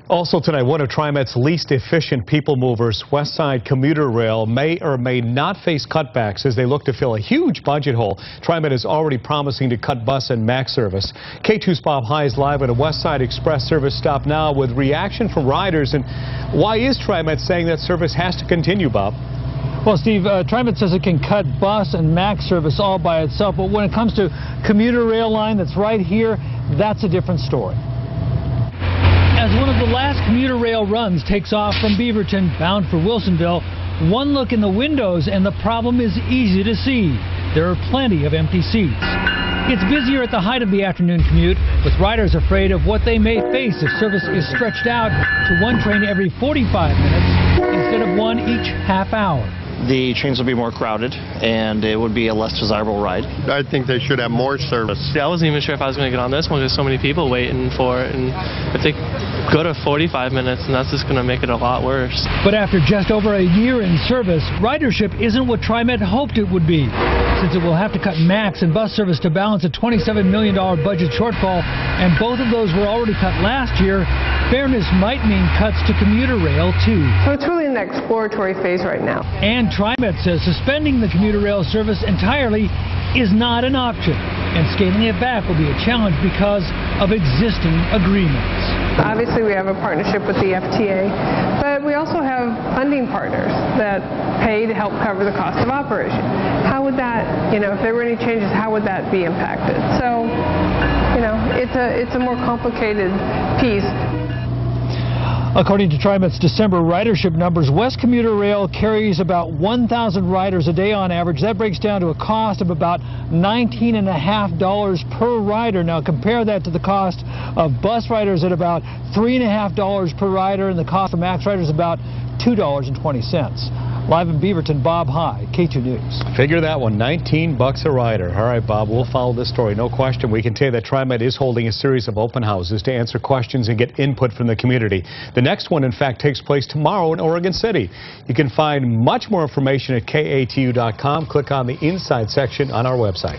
Also tonight, one of TriMet's least efficient people movers, Westside Commuter Rail, may or may not face cutbacks as they look to fill a huge budget hole. TriMet is already promising to cut bus and MAX service. K2's Bob High is live at a Westside Express Service stop now with reaction from riders. And why is TriMet saying that service has to continue, Bob? Well, Steve, TriMet says it can cut bus and MAX service all by itself, but when it comes to commuter rail line that's right here, that's a different story. As one of the last commuter rail runs takes off from Beaverton bound for Wilsonville, one look in the windows and the problem is easy to see. There are plenty of empty seats. It's busier at the height of the afternoon commute, with riders afraid of what they may face if service is stretched out to one train every 45 minutes instead of one each half hour. The trains will be more crowded, and it would be a less desirable ride. I think they should have more service. I wasn't even sure if I was going to get on this one. There's so many people waiting for it, and if they go to 45 minutes, and that's just going to make it a lot worse. But after just over a year in service, ridership isn't what TriMet hoped it would be, since it will have to cut MAX and bus service to balance a $27 million budget shortfall, and both of those were already cut last year. Fairness might mean cuts to commuter rail, too. So it's really in the exploratory phase right now. And TriMet says suspending the commuter rail service entirely is not an option, and scaling it back will be a challenge because of existing agreements. Obviously, we have a partnership with the FTA, but we also have funding partners that pay to help cover the cost of operation. How would that, if there were any changes, how would that be impacted? So, it's a more complicated piece. According to TriMet's December ridership numbers, West Commuter Rail carries about 1,000 riders a day on average. That breaks down to a cost of about $19.50 per rider. Now compare that to the cost of bus riders at about $3.50 per rider, and the cost of MAX riders about $2.20. Live in Beaverton, Bob High, K2 News. Figure that one, $19 a rider. All right, Bob, we'll follow this story. No question. We can tell you that TriMet is holding a series of open houses to answer questions and get input from the community. The next one, in fact, takes place tomorrow in Oregon City. You can find much more information at KATU.com. Click on the Inside section on our website.